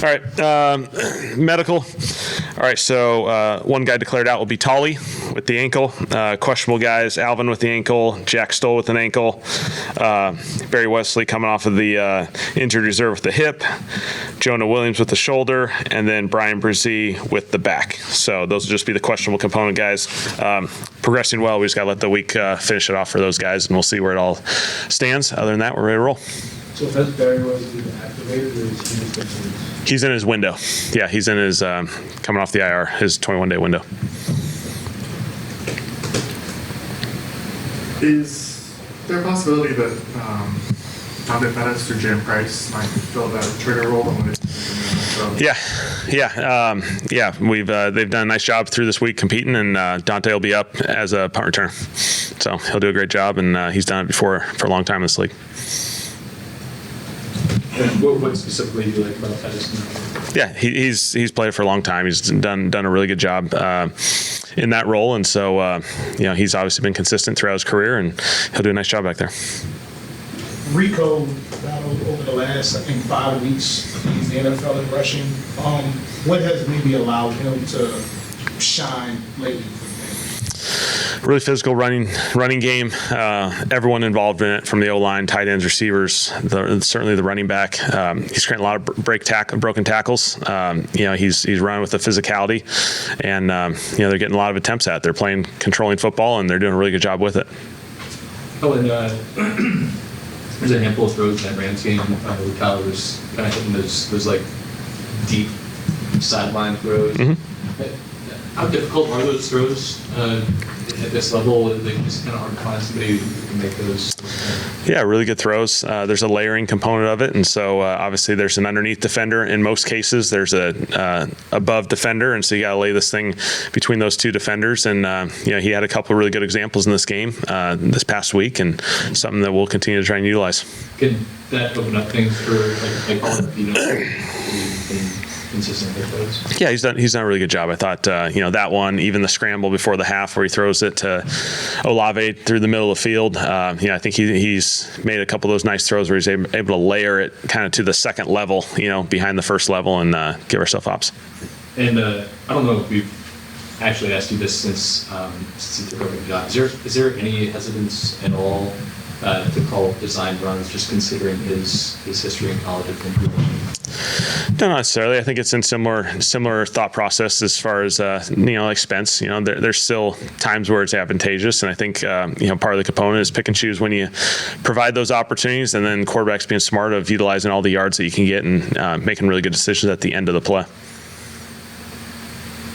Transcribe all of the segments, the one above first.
All right, medical. All right, so one guy declared out will be Tolley with the ankle. Questionable guys, Alvin with the ankle, Jack Stoll with an ankle, Barry Wesley coming off of the injured reserve with the hip, Jonah Williams with the shoulder, and then Brian Brzee with the back. So those will just be the questionable component guys. Progressing well. We just got to let the week finish it off for those guys, and we'll see where it all stands. Other than that, we're ready to roll. So if that's Barry Wesley activated, or is he just continuing? He's in his window. Yeah, he's in his coming off the IR, his 21-day window. Is there a possibility that Dante Pettis or Jam Price might fill that trigger role? Yeah. They've done a nice job through this week competing, and Dante will be up as a punt returner. So he'll do a great job, and he's done it before for a long time in this league. What specifically do you like about Pettis? Yeah, he's played for a long time. He's done a really good job in that role, and so he's obviously been consistent throughout his career, and he'll do a nice job back there. Rico battled over the last, I think, 5 weeks. He's the NFL in rushing. What has maybe allowed him to shine lately? Really physical running game. Everyone involved in it, from the O-line, tight ends, receivers, certainly the running back. He's creating a lot of broken tackles. He's running with the physicality, and they're getting a lot of attempts at it. They're playing controlling football, and they're doing a really good job with it. Oh, and there's a handful of throws in that Rams game where Tyler was kind of hitting those like deep sideline throws. Mm-hmm. How difficult are those throws at this level? They just kind of hard to find somebody who can make those. Yeah, really good throws. There's a layering component of it, and so obviously there's an underneath defender. In most cases, there's a above defender, and so you got to lay this thing between those two defenders. And he had a couple of really good examples in this game this past week, and something that we'll continue to try and utilize. Could that open up things for like consistent with those? Yeah, he's done a really good job. I thought that one, even the scramble before the half where he throws it to Olave through the middle of the field. I think he's made a couple of those nice throws where he's able to layer it kind of to the second level, behind the first level, and give ourselves ops. And I don't know if we've actually asked you this since he took over the job. Is there any hesitance at all to call design runs, just considering his history in college of improvement? No, not necessarily. I think it's in similar thought process as far as expense. There's still times where it's advantageous, and I think part of the component is pick and choose when you provide those opportunities, and then quarterbacks being smart of utilizing all the yards that you can get and making really good decisions at the end of the play.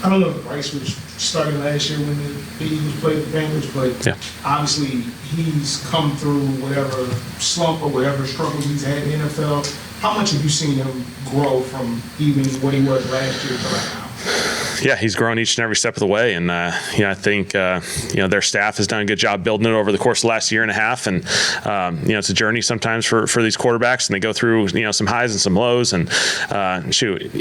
I don't know if Bryce was starting last year when the Eagles played the Panthers, but yeah, obviously he's come through whatever slump or whatever struggles he's had in the NFL. How much have you seen him grow from even what he was last year to right now? Yeah, he's grown each and every step of the way, and I think their staff has done a good job building it over the course of the last year and a half. And it's a journey sometimes for these quarterbacks, and they go through some highs and some lows. And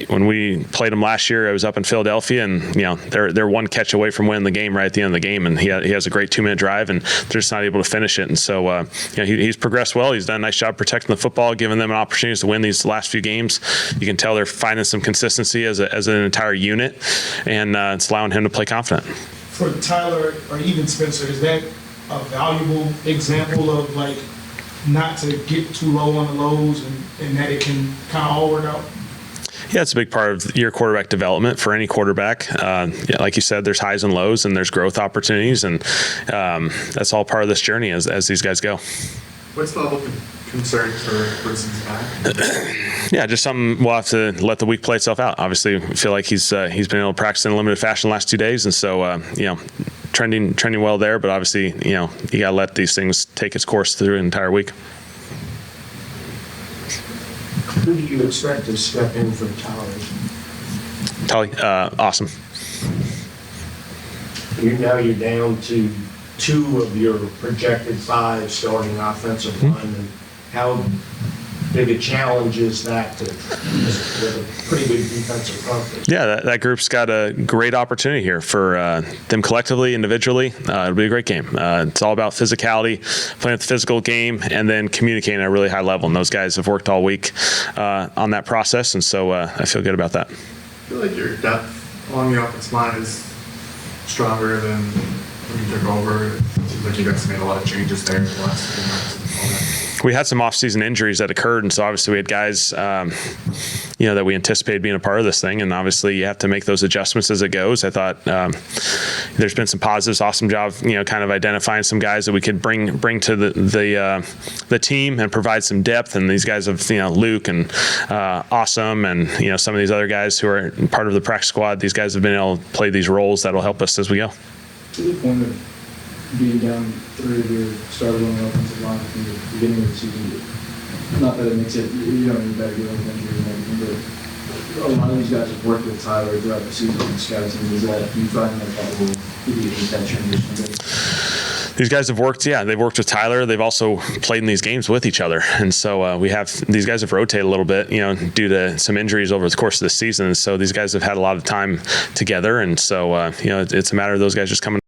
when we played him last year, I was up in Philadelphia, and they're one catch away from winning the game right at the end of the game, and he has a great 2-minute drive, and they're just not able to finish it. And so he's progressed well. He's done a nice job protecting the football, giving them an opportunity to win these last few games. You can tell they're finding some consistency as an entire unit, and it's allowing him to play confident. For Tyler or even Spencer, is that a valuable example of not to get too low on the lows and that it can kind of all work out? Yeah, it's a big part of your quarterback development for any quarterback. Like you said, there's highs and lows, and there's growth opportunities, and that's all part of this journey as these guys go. What's the level of concern for Bruce's back? Yeah, just something we'll have to let the week play itself out. Obviously, we feel like he's been able to practice in a limited fashion the last 2 days, and so trending well there. But obviously, you got to let these things take its course through an entire week. Who do you expect to step in for Tyler? Awesome. You're down to 2 of your projected 5 starting offensive linemen. How big a challenge is that with a pretty big defensive front? Yeah, that group's got a great opportunity here for them collectively, individually. It'll be a great game. It's all about physicality, playing the physical game, and then communicating at a really high level. And those guys have worked all week on that process, and so I feel good about that. I feel like your depth along the offensive line is stronger than when you took over. It seems like you guys made a lot of changes there in the last few months and all that. We had some off-season injuries that occurred, and so obviously we had guys, that we anticipated being a part of this thing, and obviously you have to make those adjustments as it goes. I thought there's been some positives, awesome job, kind of identifying some guys that we could bring to the team and provide some depth. And these guys have, Luke and Awesome, and some of these other guys who are part of the practice squad. These guys have been able to play these roles that'll help us as we go. To the point of being down 3 of your starters on the offensive line from the beginning of the season, not that it makes it, you don't need better deal with injuries and everything, but a lot of these guys have worked with Tyler throughout the season and scouting. Is that, do you find that will give you that transition a bit? These guys have worked, they've worked with Tyler. They've also played in these games with each other. And so these guys have rotated a little bit, due to some injuries over the course of the season. So these guys have had a lot of time together. And so, it's a matter of those guys just coming